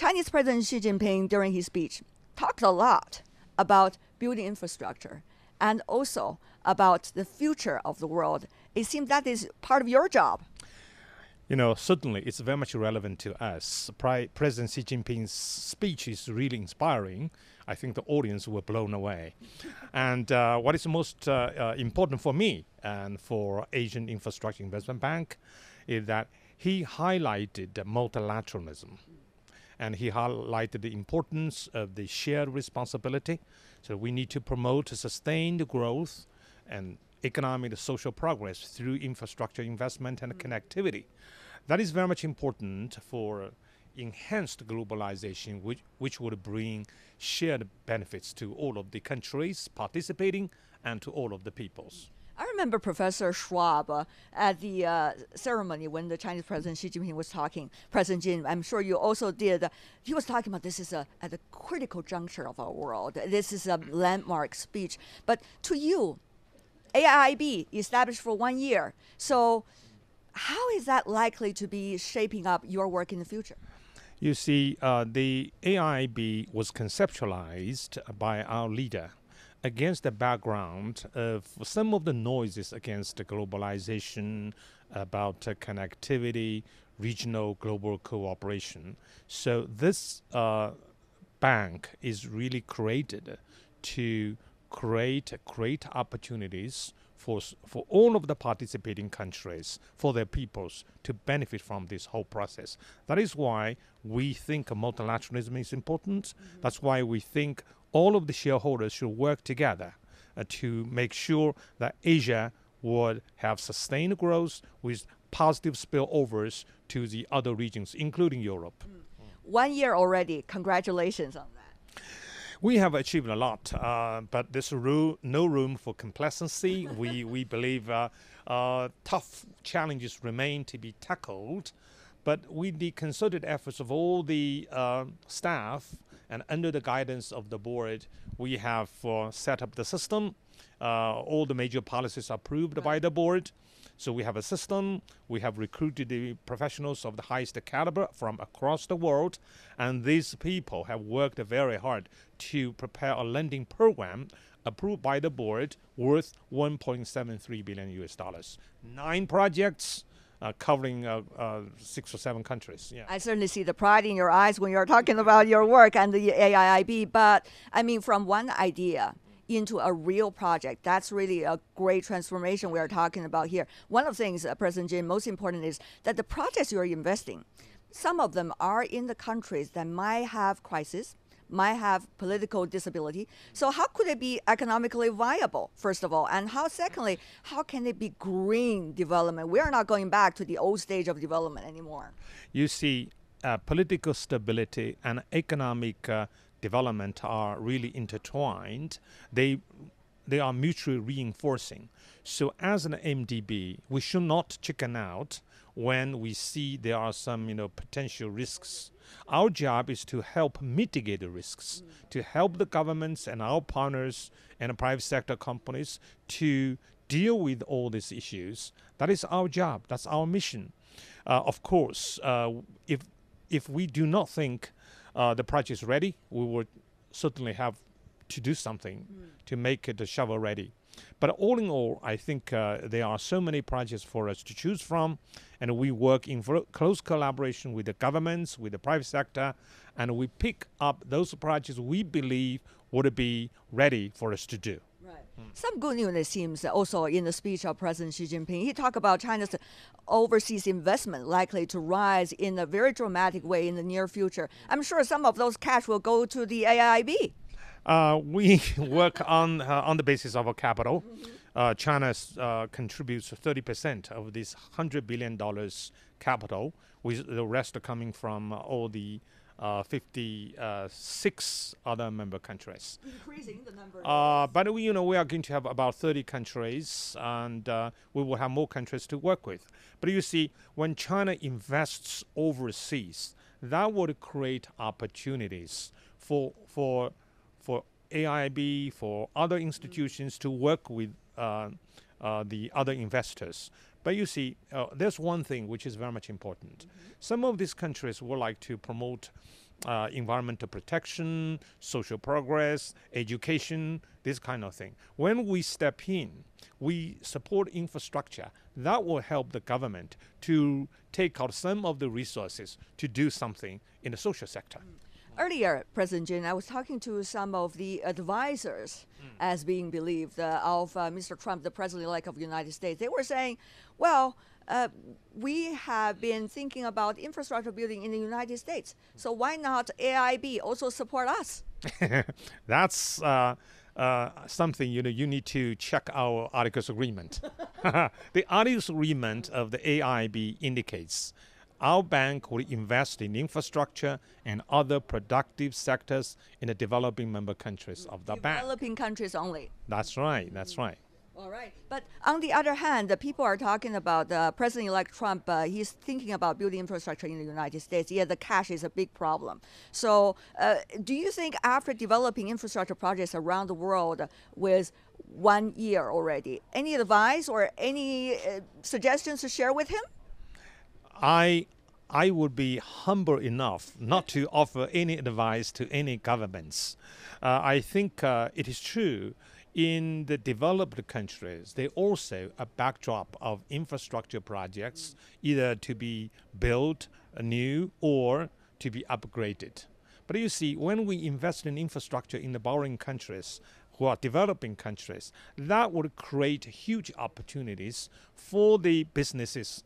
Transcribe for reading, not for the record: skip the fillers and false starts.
Chinese President Xi Jinping, during his speech, talked a lot about building infrastructure and also about the future of the world. It seems that is part of your job. Certainly it's very much relevant to us. President Xi Jinping's speech is really inspiring. I think the audience were blown away. And what is most important for me and for Asian Infrastructure Investment Bank is that he highlighted multilateralism. And he highlighted the importance of the shared responsibility. So we need to promote sustained growth and economic and social progress through infrastructure investment and connectivity. That is very much important for enhanced globalization, which would bring shared benefits to all of the countries participating and to all of the peoples. I remember Professor Schwab at the ceremony when the Chinese President Xi Jinping was talking. President Jin, I'm sure you also did. He was talking about this is at a critical juncture of our world. This is a landmark speech. But to you, AIIB established for 1 year. So how is that likely to be shaping up your work in the future? You see, the AIIB was conceptualized by our leader against the background of some of the noises against globalization, about connectivity, regional global cooperation. So this bank is really created to create great opportunities for all of the participating countries, for their peoples to benefit from this whole process. That is why we think multilateralism is important. That's why we think all of the shareholders should work together to make sure that Asia would have sustained growth with positive spillovers to the other regions, including Europe. 1 year already. Congratulations on that. We have achieved a lot, but there's no room for complacency. We believe tough challenges remain to be tackled, but with the concerted efforts of all the staff and under the guidance of the board, we have set up the system. All the major policies are approved by the board. So we have a system, we have recruited the professionals of the highest caliber from across the world, and these people have worked very hard to prepare a lending program approved by the board worth $1.73 billion US. 9 projects covering 6 or 7 countries. Yeah. I certainly see the pride in your eyes when you're talking about your work and the AIIB, but I mean, from one idea into a real project. That's really a great transformation we are talking about here. One of the things, President Jin, most important is that the projects you're investing, some of them are in the countries that might have crisis, might have political disability. So how could it be economically viable, first of all? And how, secondly, how can it be green development? We are not going back to the old stage of development anymore. You see, political stability and economic development are really intertwined. They are mutually reinforcing. So as an MDB, we should not chicken out when we see there are some potential risks. Our job is to help mitigate the risks, to help the governments and our partners and private sector companies to deal with all these issues. That is our job. That's our mission. Of course, if we do not think the project is ready, we would certainly have to do something to make it shovel ready. But all in all, I think there are so many projects for us to choose from, and we work in close collaboration with the governments, with the private sector, and we pick up those projects we believe would be ready for us to do. Some good news, it seems, also in the speech of President Xi Jinping. He talked about China's overseas investment likely to rise in a very dramatic way in the near future. I'm sure some of those cash will go to the AIIB. We work on the basis of our capital. China contributes 30% of this $100 billion capital, with the rest coming from all the 56 other member countries. Increasing the number. But we are going to have about 30 countries, and we will have more countries to work with. But you see, when China invests overseas, that would create opportunities for AIIB, for other institutions to work with the other investors. But you see, there's one thing which is very much important. Some of these countries would like to promote environmental protection, social progress, education, this kind of thing. When we step in, we support infrastructure. That will help the government to take out some of the resources to do something in the social sector. Earlier, President Jin, I was talking to some of the advisors, as being believed, of Mr. Trump, the president-elect of the United States. They were saying, well, we have been thinking about infrastructure building in the United States, so why not AIB also support us? That's something you need to check our articles agreement. The articles agreement of the AIB indicates our bank will invest in infrastructure and other productive sectors in the developing member countries of the bank. Developing countries only. That's right. That's right. All right. But on the other hand, the people are talking about President-elect Trump. He's thinking about building infrastructure in the United States. Yeah, the cash is a big problem. So do you think after developing infrastructure projects around the world with 1 year already, any advice or any suggestions to share with him? I would be humble enough not to offer any advice to any governments. I think it is true in the developed countries, they also a backdrop of infrastructure projects, either to be built anew or to be upgraded. But you see, when we invest in infrastructure in the borrowing countries, who are developing countries, that would create huge opportunities for the businesses